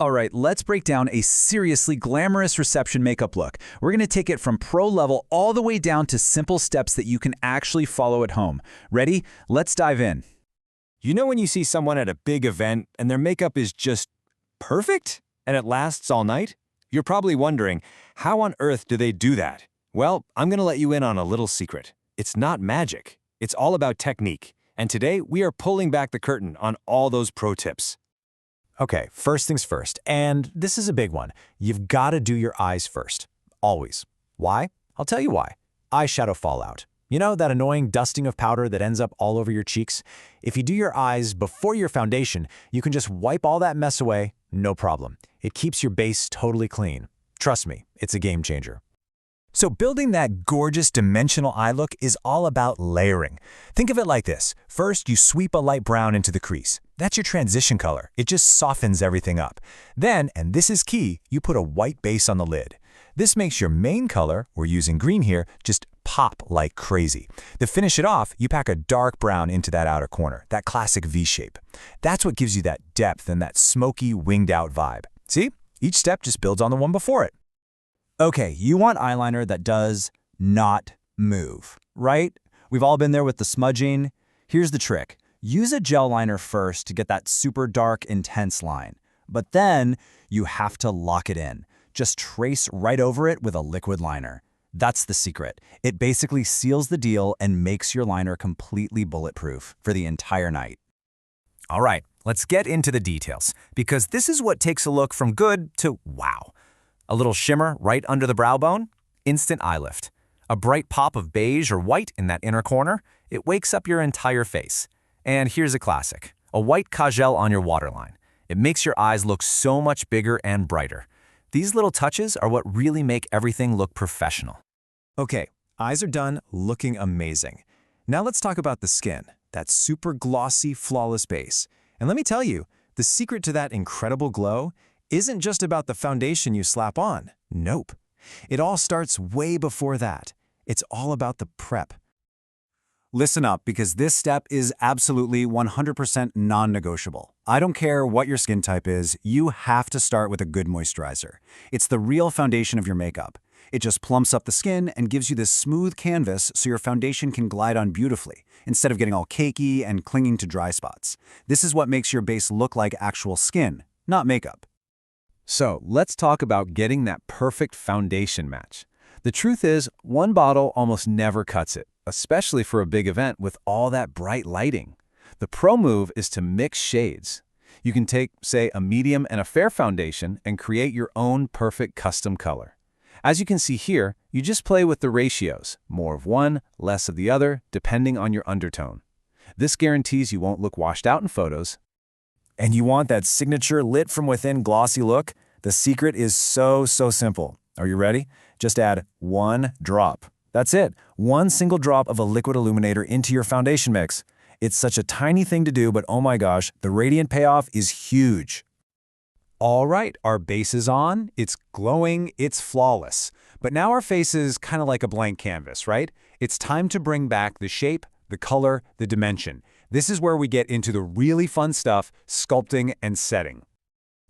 All right, let's break down a seriously glamorous reception makeup look. We're going to take it from pro level all the way down to simple steps that you can actually follow at home. Ready? Let's dive in. You know when you see someone at a big event and their makeup is just perfect and it lasts all night? You're probably wondering, how on earth do they do that? Well, I'm going to let you in on a little secret. It's not magic. It's all about technique. And today, we are pulling back the curtain on all those pro tips. Okay, first things first, and this is a big one. You've got to do your eyes first. Always. Why? I'll tell you why. Eyeshadow fallout. You know, that annoying dusting of powder that ends up all over your cheeks? If you do your eyes before your foundation, you can just wipe all that mess away, no problem. It keeps your base totally clean. Trust me, it's a game changer. So building that gorgeous dimensional eye look is all about layering. Think of it like this. First, you sweep a light brown into the crease. That's your transition color. It just softens everything up. Then, and this is key, you put a white base on the lid. This makes your main color, we're using green here, just pop like crazy. To finish it off, you pack a dark brown into that outer corner, that classic V shape. That's what gives you that depth and that smoky, winged-out vibe. See? Each step just builds on the one before it. Okay, you want eyeliner that does not move, right? We've all been there with the smudging. Here's the trick. Use a gel liner first to get that super dark, intense line. But then you have to lock it in. Just trace right over it with a liquid liner. That's the secret. It basically seals the deal and makes your liner completely bulletproof for the entire night. All right, let's get into the details, because this is what takes a look from good to wow. A little shimmer right under the brow bone? Instant eye lift. A bright pop of beige or white in that inner corner? It wakes up your entire face. And here's a classic. A white kajal on your waterline. It makes your eyes look so much bigger and brighter. These little touches are what really make everything look professional. Okay, eyes are done looking amazing. Now let's talk about the skin, that super glossy, flawless base. And let me tell you, the secret to that incredible glow isn't just about the foundation you slap on. Nope. It all starts way before that. It's all about the prep. Listen up, because this step is absolutely 100% non-negotiable. I don't care what your skin type is, you have to start with a good moisturizer. It's the real foundation of your makeup. It just plumps up the skin and gives you this smooth canvas so your foundation can glide on beautifully, instead of getting all cakey and clinging to dry spots. This is what makes your base look like actual skin, not makeup. So let's talk about getting that perfect foundation match. The truth is, one bottle almost never cuts it, especially for a big event with all that bright lighting. The pro move is to mix shades. You can take, say, a medium and a fair foundation and create your own perfect custom color. As you can see here, you just play with the ratios, more of one, less of the other, depending on your undertone. This guarantees you won't look washed out in photos. And you want that signature lit from within glossy look? The secret is so simple. Are you ready? Just add one drop. That's it. One single drop of a liquid illuminator into your foundation mix. It's such a tiny thing to do, but oh my gosh, the radiant payoff is huge. All right, our base is on, it's glowing, it's flawless. But now our face is kind of like a blank canvas, right? It's time to bring back the shape, the color, the dimension. This is where we get into the really fun stuff, sculpting and setting.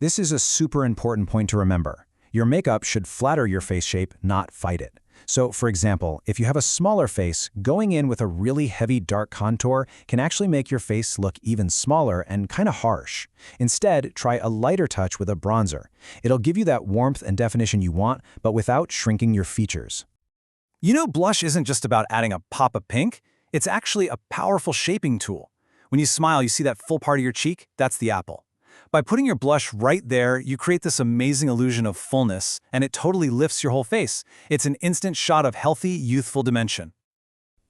This is a super important point to remember. Your makeup should flatter your face shape, not fight it. So, for example, if you have a smaller face, going in with a really heavy dark contour can actually make your face look even smaller and kind of harsh. Instead, try a lighter touch with a bronzer. It'll give you that warmth and definition you want, but without shrinking your features. You know, blush isn't just about adding a pop of pink. It's actually a powerful shaping tool. When you smile, you see that full part of your cheek? That's the apple. By putting your blush right there, you create this amazing illusion of fullness, and it totally lifts your whole face. It's an instant shot of healthy, youthful dimension.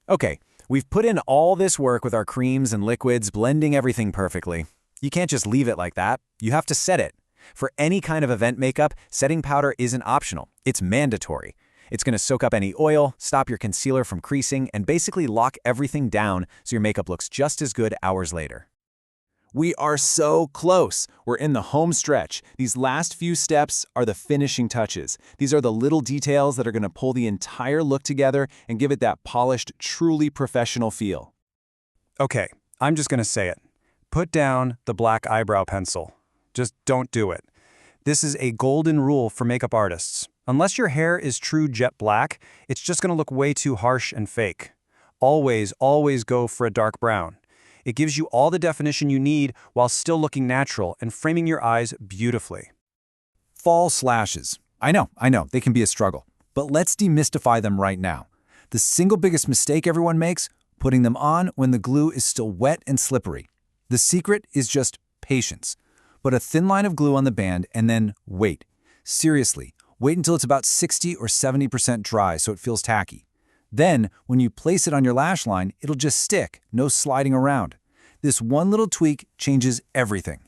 Okay, we've put in all this work with our creams and liquids, blending everything perfectly. You can't just leave it like that. You have to set it. For any kind of event makeup, setting powder isn't optional. It's mandatory. It's going to soak up any oil, stop your concealer from creasing, and basically lock everything down so your makeup looks just as good hours later. We are so close. We're in the home stretch. These last few steps are the finishing touches. These are the little details that are going to pull the entire look together and give it that polished, truly professional feel. Okay, I'm just going to say it. Put down the black eyebrow pencil. Just don't do it. This is a golden rule for makeup artists. Unless your hair is true jet black, it's just going to look way too harsh and fake. Always, always go for a dark brown. It gives you all the definition you need while still looking natural and framing your eyes beautifully. False lashes. I know, they can be a struggle. But let's demystify them right now. The single biggest mistake everyone makes, putting them on when the glue is still wet and slippery. The secret is just patience. Put a thin line of glue on the band and then wait. Seriously, wait until it's about 60 or 70% dry so it feels tacky. Then, when you place it on your lash line, it'll just stick, no sliding around. This one little tweak changes everything.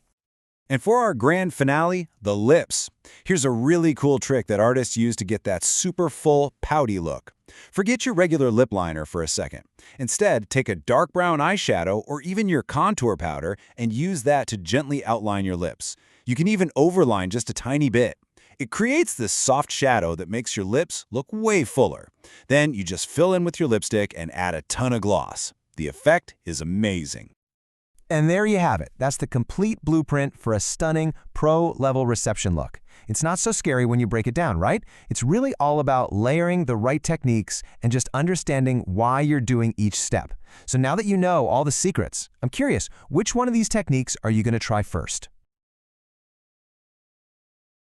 And for our grand finale, the lips. Here's a really cool trick that artists use to get that super full, pouty look. Forget your regular lip liner for a second. Instead, take a dark brown eyeshadow or even your contour powder and use that to gently outline your lips. You can even overline just a tiny bit. It creates this soft shadow that makes your lips look way fuller. Then you just fill in with your lipstick and add a ton of gloss. The effect is amazing. And there you have it. That's the complete blueprint for a stunning pro-level reception look. It's not so scary when you break it down, right? It's really all about layering the right techniques and just understanding why you're doing each step. So now that you know all the secrets, I'm curious, which one of these techniques are you going to try first?